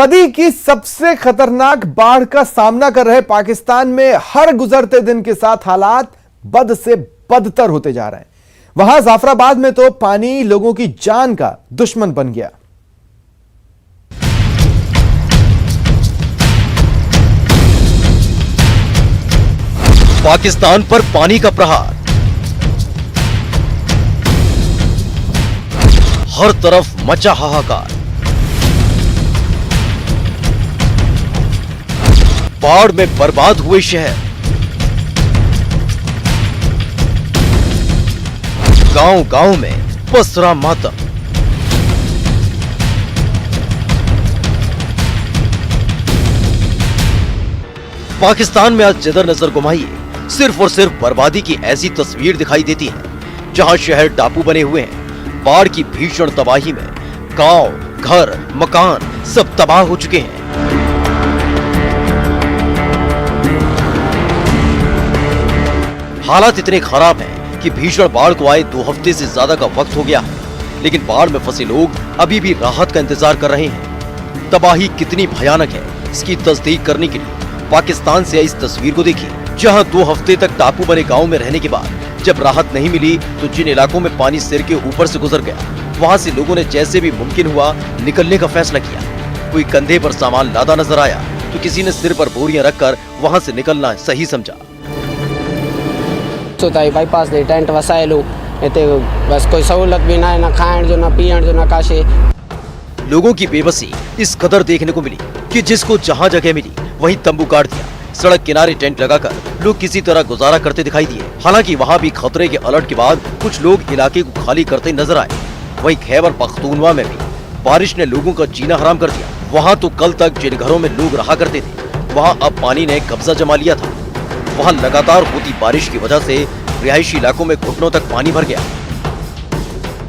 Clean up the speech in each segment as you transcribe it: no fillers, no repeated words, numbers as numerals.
सदी की सबसे खतरनाक बाढ़ का सामना कर रहे पाकिस्तान में हर गुजरते दिन के साथ हालात बद से बदतर होते जा रहे हैं। वहां जाफराबाद में तो पानी लोगों की जान का दुश्मन बन गया। पाकिस्तान पर पानी का प्रहार, हर तरफ मचा हाहाकार। बाढ़ में बर्बाद हुए शहर, गांव-गांव में पसरा मातम। पाकिस्तान में आज जिधर नजर घुमाइए सिर्फ और सिर्फ बर्बादी की ऐसी तस्वीर दिखाई देती है जहां शहर टापू बने हुए हैं। बाढ़ की भीषण तबाही में गांव, घर, मकान सब तबाह हो चुके हैं। हालात इतने खराब हैं कि भीषण बाढ़ को आए 2 हफ्ते से ज्यादा का वक्त हो गया है, लेकिन बाढ़ में फंसे लोग अभी भी राहत का इंतजार कर रहे हैं। तबाही कितनी भयानक है इसकी तस्दीक करने के लिए पाकिस्तान से आई इस तस्वीर को देखिए, जहां 2 हफ्ते तक टापू बने गांव में रहने के बाद जब राहत नहीं मिली तो जिन इलाकों में पानी सिर के ऊपर से गुजर गया, वहां से लोगों ने जैसे भी मुमकिन हुआ निकलने का फैसला किया। कोई कंधे पर सामान लादा नजर आया तो किसी ने सिर पर बोरियां रखकर वहां से निकलना सही समझा। बाईपास दे टेंट वसायलू इते बस कोई सहूलत भी ना खाइण जो ना पीण जो ना काशे। लोगों की बेबसी इस कदर देखने को मिली कि जिसको जहां जगह मिली वहीं तंबू गाड़ दिया। सड़क किनारे टेंट लगाकर लोग किसी तरह गुजारा करते दिखाई दिए। हालांकि वहां भी खतरे के अलर्ट के बाद कुछ लोग इलाके को खाली करते नजर आए। वहीं खैबर पख्तूनवा में भी बारिश ने लोगों का जीना हराम कर दिया। वहाँ तो कल तक जिन घरों में लोग रहा करते थे वहाँ अब पानी ने कब्जा जमा लिया था। वहाँ लगातार होती बारिश की वजह से रिहायशी इलाकों में घुटनों तक पानी भर गया।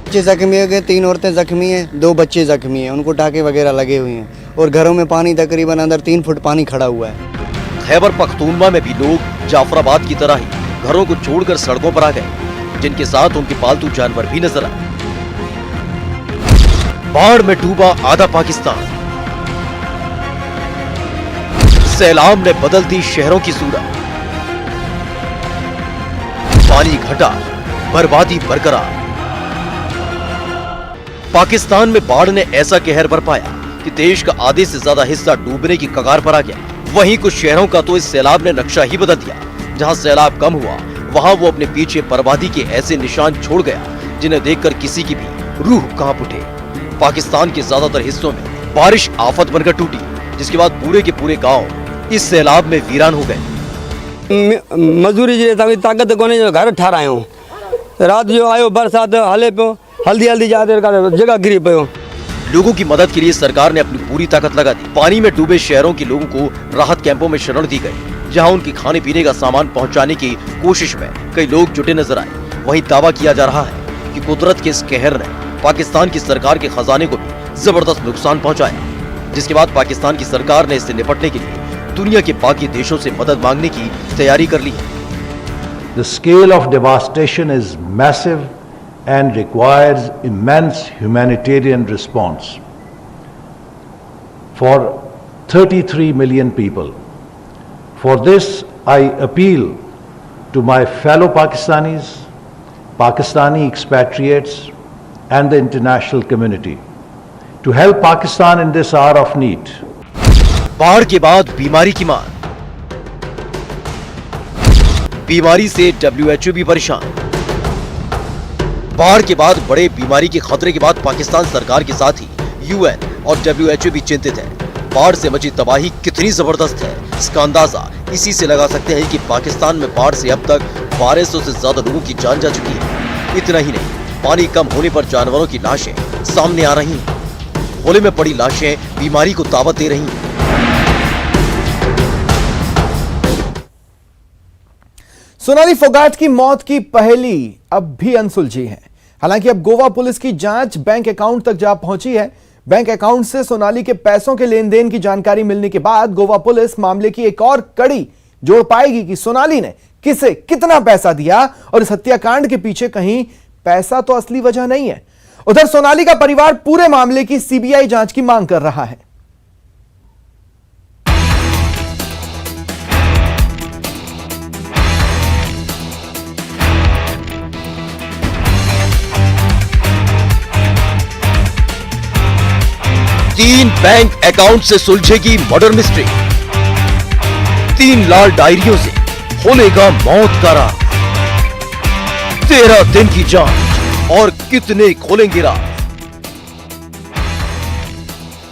बच्चे जख्मी हो गए, 3 औरतें जख्मी हैं, 2 बच्चे जख्मी हैं, उनको टाके वगैरह लगे हुए हैं और घरों में पानी तकरीबन अंदर 3 फुट पानी खड़ा हुआ है। खैबर पख्तूनवा में भी लोग जाफराबाद की तरह ही घरों को छोड़कर सड़कों पर आ गए, जिनके साथ उनके पालतू जानवर भी नजर आए। बाढ़ में डूबा आधा पाकिस्तान, सैलाब ने बदल दी शहरों की सूरत। पानी घटा, बर्बादी बरकरार। पाकिस्तान में बाढ़ ने ऐसा कहर बरपाया कि देश का आधे से ज्यादा हिस्सा डूबने की कगार पर आ गया। वहीं कुछ शहरों का तो इस सैलाब ने नक्शा ही बदल दिया। जहां सैलाब कम हुआ वहां वो अपने पीछे बर्बादी के ऐसे निशान छोड़ गया जिन्हें देखकर किसी की भी रूह कांप उठे। पाकिस्तान के ज्यादातर हिस्सों में बारिश आफत बनकर टूटी, जिसके बाद पूरे के पूरे गांव इस सैलाब में वीरान हो गए। मजदूरी जी ताकत कोने जो घर ठारायो, रात जो आयो बरसात हले पे हल्दी हल्दी जाते जगह गिरी पे। लोगों की मदद के लिए सरकार ने अपनी पूरी ताकत लगा दी। पानी में डूबे शहरों के लोगों को राहत कैंपों में शरण दी गई, जहां उनकी खाने पीने का सामान पहुंचाने की कोशिश में कई लोग जुटे नजर आए। वहीं दावा किया जा रहा है कि कुदरत के इस कहर ने पाकिस्तान की सरकार के खजाने को भी जबरदस्त नुकसान पहुंचाया, जिसके बाद पाकिस्तान की सरकार ने इससे निपटने के लिए दुनिया के बाकी देशों से मदद मांगने की तैयारी कर ली है। The scale of devastation is massive and requires immense humanitarian response for 33 million people. For this, I appeal to my fellow Pakistanis, Pakistani expatriates, and the international community to help Pakistan in this hour of need. बाढ़ के बाद बीमारी की मार, बीमारी से WHO भी परेशान। बाढ़ के बाद बड़े बीमारी के खतरे के बाद पाकिस्तान सरकार के साथ ही UN और WHO भी चिंतित है। बाढ़ से मची तबाही कितनी जबरदस्त है इसका अंदाजा इसी से लगा सकते हैं कि पाकिस्तान में बाढ़ से अब तक 1200 से ज्यादा लोगों की जान जा चुकी है। इतना ही नहीं, पानी कम होने पर जानवरों की लाशें सामने आ रही हैं। होले में पड़ी लाशें बीमारी को दावत दे रही हैं। सोनाली फोगाट की मौत की पहेली अब भी अनसुलझी है। हालांकि अब गोवा पुलिस की जांच बैंक अकाउंट तक जा पहुंची है। बैंक अकाउंट से सोनाली के पैसों के लेन देन की जानकारी मिलने के बाद गोवा पुलिस मामले की एक और कड़ी जोड़ पाएगी कि सोनाली ने किसे कितना पैसा दिया और इस हत्याकांड के पीछे कहीं पैसा तो असली वजह नहीं है। उधर सोनाली का परिवार पूरे मामले की सीबीआई जांच की मांग कर रहा है। बैंक अकाउंट से सुलझेगी मर्डर मिस्ट्री। 3 लाल डायरियों से खोलेगा मौत का राज। 13 दिन की जांच और कितने खोलेंगे राज।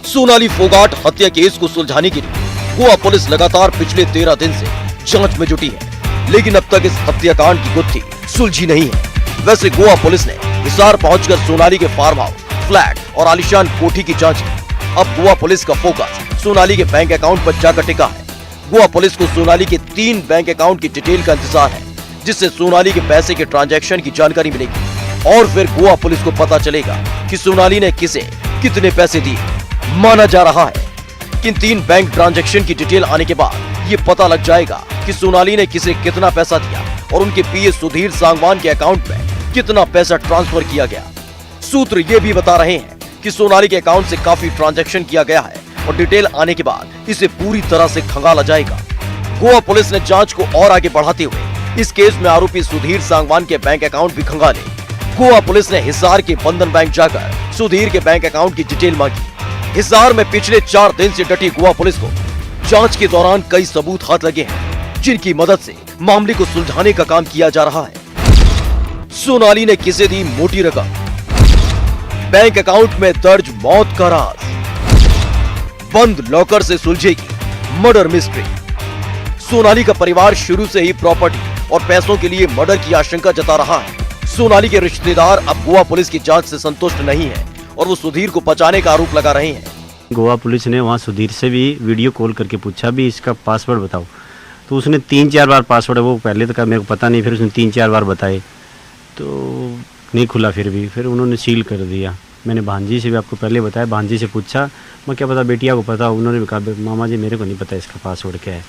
सोनाली फोगाट हत्या केस को सुलझाने के लिए गोवा पुलिस लगातार पिछले 13 दिन से जांच में जुटी है, लेकिन अब तक इस हत्याकांड की गुत्थी सुलझी नहीं है। वैसे गोवा पुलिस ने हिसार पहुंचकर सोनाली के फार्म हाउस, फ्लैट और आलीशान कोठी की जांच की। अब गोवा पुलिस का फोकस सोनाली के बैंक अकाउंट पर जाकर टिका है। गोवा पुलिस को सोनाली के 3 बैंक अकाउंट की डिटेल का इंतजार है, जिससे सोनाली के पैसे के ट्रांजैक्शन की जानकारी मिलेगी और फिर गोवा पुलिस को पता चलेगा कि सोनाली ने किसे कितने पैसे दिए। माना जा रहा है कि इन 3 बैंक ट्रांजैक्शन की डिटेल आने के बाद ये पता लग जाएगा कि सोनाली ने किसे कितना पैसा दिया और उनके पीए सुधीर सांगवान के अकाउंट में कितना पैसा ट्रांसफर किया गया। सूत्र ये भी बता रहे हैं कि सोनाली के अकाउंट से काफी ट्रांजैक्शन किया गया है और डिटेल आने के बाद इसे पूरी तरह से खंगाला जाएगा। गोवा पुलिस ने जांच को और आगे बढ़ाते हुए इस केस में आरोपी सुधीर सांगवान के बैंक अकाउंट भी खंगाले। गोवा पुलिस ने हिसार के बंधन बैंक जाकर सुधीर के बैंक अकाउंट की डिटेल मांगी। हिसार में पिछले 4 दिन से डटी गोवा पुलिस को जांच के दौरान कई सबूत हाथ लगे हैं, जिनकी मदद से मामले को सुलझाने का काम किया जा रहा है। सोनाली ने किसे दी मोटी रकम, बैंक अकाउंट में दर्ज मौत का राज, बंद लॉकर से सुलझेगी मर्डर मिस्ट्री। सोनाली का परिवार शुरू से ही प्रॉपर्टी और पैसों के लिए मर्डर की आशंका जता रहा है। सोनाली के रिश्तेदार अब गोवा पुलिस की जांच से संतुष्ट नहीं है और वो सुधीर को बचाने का आरोप लगा रहे हैं। गोवा पुलिस ने वहाँ सुधीर से भी वीडियो कॉल करके पूछा भी इसका पासवर्ड बताओ, तो उसने 3-4 बार पासवर्ड, वो पहले तो मेरे को पता नहीं, फिर उसने 3-4 बार बताए तो नहीं खुला। फिर उन्होंने सील कर दिया। मैंने भांजी से भी आपको पहले बताया, भांजी से पूछा, मैं क्या पता बेटिया को पता, उन्होंने भी कहा मामा जी मेरे को नहीं पता इसका पासवर्ड क्या है।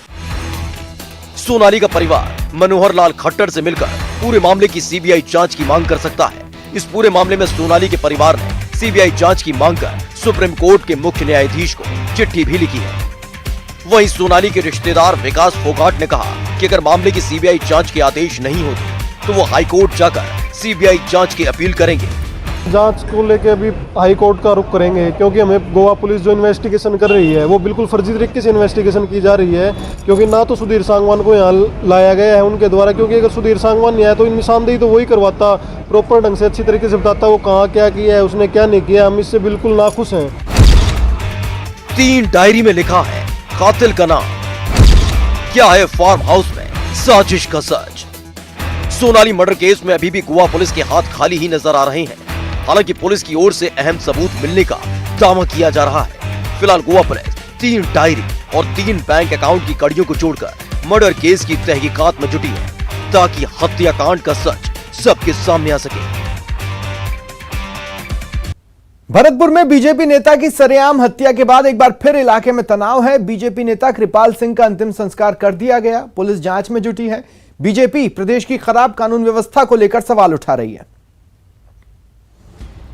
सोनाली का परिवार मनोहर लाल खट्टर से मिलकर पूरे मामले की सीबीआई जांच की मांग कर सकता है। इस पूरे मामले में सोनाली के परिवार ने सीबीआई जांच की मांग कर सुप्रीम कोर्ट के मुख्य न्यायाधीश को चिट्ठी भी लिखी है। वहीं सोनाली के रिश्तेदार विकास फोगाट ने कहा कि अगर मामले की सीबीआई जांच के आदेश नहीं होते तो वो हाई कोर्ट जाकर सीबीआई जांच की अपील करेंगे। जांच को लेके अभी हाई कोर्ट का रुख करेंगे, क्योंकि हमें गोवा पुलिस जो इन्वेस्टिगेशन कर रही है वो बिल्कुल फर्जी तरीके से इन्वेस्टिगेशन की जा रही है, क्योंकि ना तो सुधीर सांगवान को यहाँ लाया गया है उनके द्वारा, क्योंकि अगर सुधीर सांगवान नहीं आया तो निशानदेही तो वही करवाता, प्रॉपर ढंग से अच्छी तरीके से बताता वो कहाँ क्या किया है, उसने क्या नहीं किया। हम इससे बिल्कुल नाखुश हैं। 3 डायरी में लिखा है कातिल का नाम, क्या है फार्म हाउस में साजिश का सच। सोनाली मर्डर केस में अभी भी गोवा पुलिस के हाथ खाली ही नजर आ रहे हैं। हालांकि पुलिस की ओर से अहम सबूत मिलने का दावा किया जा रहा है। फिलहाल गोवा पुलिस 3 डायरी और 3 बैंक अकाउंट की कड़ियों को जोड़कर मर्डर केस की तहकीकात में जुटी है, ताकि हत्याकांड का सच सबके सामने आ सके। भरतपुर में बीजेपी नेता की सरेआम हत्या के बाद एक बार फिर इलाके में तनाव है। बीजेपी नेता कृपाल सिंह का अंतिम संस्कार कर दिया गया। पुलिस जांच में जुटी है। बीजेपी प्रदेश की खराब कानून व्यवस्था को लेकर सवाल उठा रही है।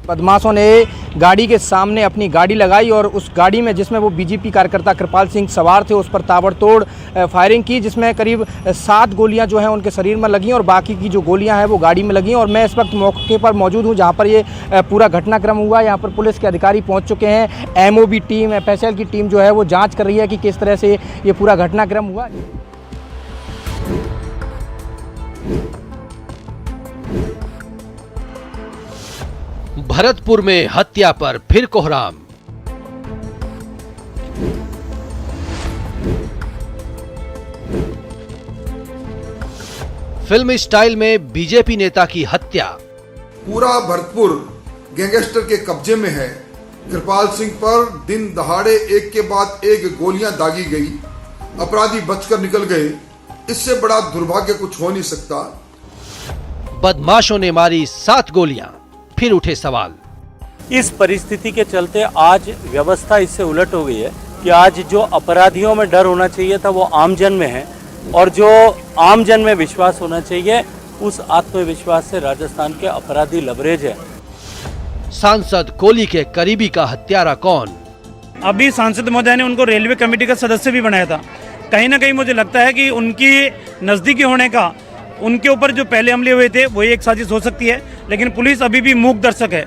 बदमाशों ने गाड़ी के सामने अपनी गाड़ी लगाई और उस गाड़ी में, जिसमें वो बीजेपी कार्यकर्ता कृपाल सिंह सवार थे, उस पर ताबड़तोड़ फायरिंग की, जिसमें करीब 7 गोलियां जो हैं उनके शरीर में लगी और बाकी की जो गोलियां हैं वो गाड़ी में लगी। और मैं इस वक्त मौके पर मौजूद हूं जहां पर ये पूरा घटनाक्रम हुआ। यहां पर पुलिस के अधिकारी पहुंच चुके हैं। एमओबी टीम, एफएसएल की टीम जो है वो जाँच कर रही है कि किस तरह से ये पूरा घटनाक्रम हुआ। भरतपुर में हत्या पर फिर कोहराम। फिल्मी स्टाइल में बीजेपी नेता की हत्या। पूरा भरतपुर गैंगस्टर के कब्जे में है। कृपाल सिंह पर दिन दहाड़े एक के बाद एक गोलियां दागी गई, अपराधी बचकर निकल गए। इससे बड़ा दुर्भाग्य कुछ हो नहीं सकता। बदमाशों ने मारी 7 गोलियां, फिर उठे सवाल। इस परिस्थिति के चलते आज व्यवस्था इससे उलट हो गई है कि आज जो अपराधियों में डर होना चाहिए था वो आमजन में है, और जो आमजन में विश्वास होना चाहिए उस आत्मविश्वास से राजस्थान के अपराधी लबरेज है। सांसद कोली के करीबी का हत्यारा कौन? अभी सांसद महोदय ने उनको रेलवे कमेटी का सदस्य भी बनाया था। कहीं ना कहीं मुझे लगता है कि उनकी नजदीकी होने का, उनके ऊपर जो पहले हमले हुए थे वही एक साजिश हो सकती है, लेकिन पुलिस अभी भी मूक दर्शक है।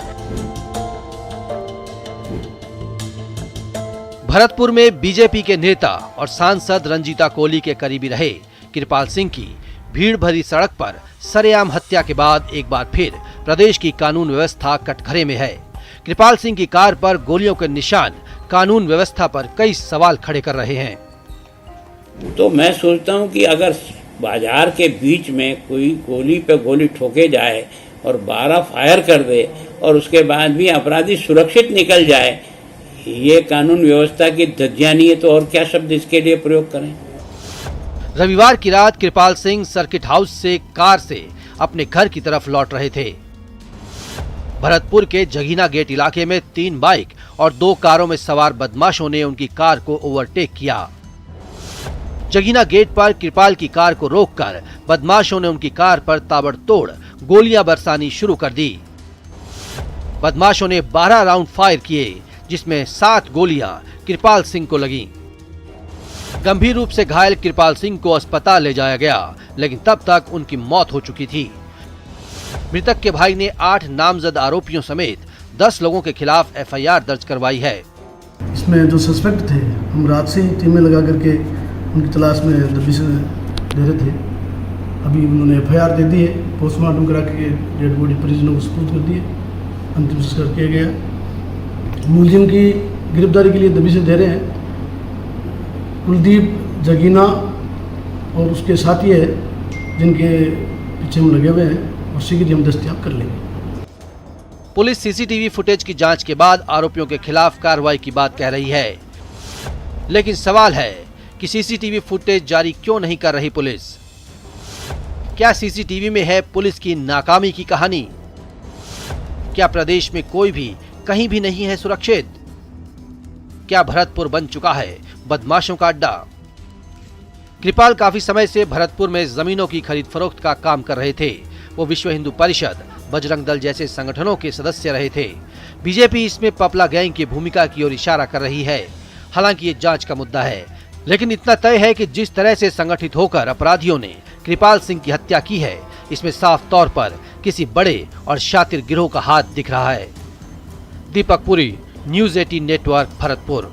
भरतपुर में बीजेपी के नेता और सांसद रंजीता कोहली के करीबी रहे कृपाल सिंह की भीड़ भरी सड़क पर सरेआम हत्या के बाद एक बार फिर प्रदेश की कानून व्यवस्था कटघरे में है। कृपाल सिंह की कार पर गोलियों के निशान कानून व्यवस्था पर कई सवाल खड़े कर रहे हैं। तो मैं सोचता हूं कि अगर बाजार के बीच में कोई गोली पे गोली ठोके जाए और 12 फायर कर दे और उसके बाद भी अपराधी सुरक्षित निकल जाए, ये कानून व्यवस्था की धज्जियां नहीं है तो और क्या शब्द इसके लिए प्रयोग करें। रविवार की रात कृपाल सिंह सर्किट हाउस से कार से अपने घर की तरफ लौट रहे थे। भरतपुर के जगीना गेट इलाके में 3 बाइक और 2 कारों में सवार बदमाशों ने उनकी कार को ओवरटेक किया। जगीना गेट पर कृपाल की कार को रोककर बदमाशों ने उनकी कार पर ताबड़तोड़ गोलियां बरसानी शुरू कर दी। बदमाशों ने 12 राउंड फायर किए, जिसमें 7 गोलियां कृपाल सिंह को लगीं। गंभीर रूप से घायल कृपाल सिंह को अस्पताल ले जाया गया, लेकिन तब तक उनकी मौत हो चुकी थी। मृतक के भाई ने 8 नामजद आरोपियों समेत 10 लोगों के खिलाफ एफआईआर दर्ज करवाई है। इसमें जो सस्पेक्ट थे, हम रात से ही टीमें लगा करके उनकी तलाश में दबिश दे रहे थे। अभी उन्होंने एफआईआर दे दी है, पोस्टमार्टम करा के डेड बॉडी परिजनों को सुपुर्द कर दिए, अंतिम संस्कार किया गया। मुलजिम की गिरफ्तारी के लिए दबिशें दे रहे हैं। कुलदीप जगीना और उसके साथी है जिनके पीछे हम लगे हुए हैं और शीघ्र हम दस्तयाब कर लेंगे। पुलिस सीसीटीवी फुटेज की जांच के बाद आरोपियों के खिलाफ कार्रवाई की बात कह रही है, लेकिन सवाल है कि सीसीटीवी फुटेज जारी क्यों नहीं कर रही पुलिस? क्या सीसीटीवी में है पुलिस की नाकामी की कहानी? क्या प्रदेश में कोई भी कहीं भी नहीं है सुरक्षित? क्या भरतपुर बन चुका है बदमाशों का अड्डा? कृपाल काफी समय से भरतपुर में जमीनों की खरीद फरोख्त का काम कर रहे थे। वो विश्व हिंदू परिषद, बजरंग दल जैसे संगठनों के सदस्य रहे थे। बीजेपी इसमें पपला गैंग की भूमिका की ओर इशारा कर रही है। हालांकि ये जांच का मुद्दा है, लेकिन इतना तय है कि जिस तरह से संगठित होकर अपराधियों ने कृपाल सिंह की हत्या की है, इसमें साफ तौर पर किसी बड़े और शातिर गिरोह का हाथ दिख रहा है। दीपक पुरी, न्यूज़ 18 नेटवर्क, भरतपुर।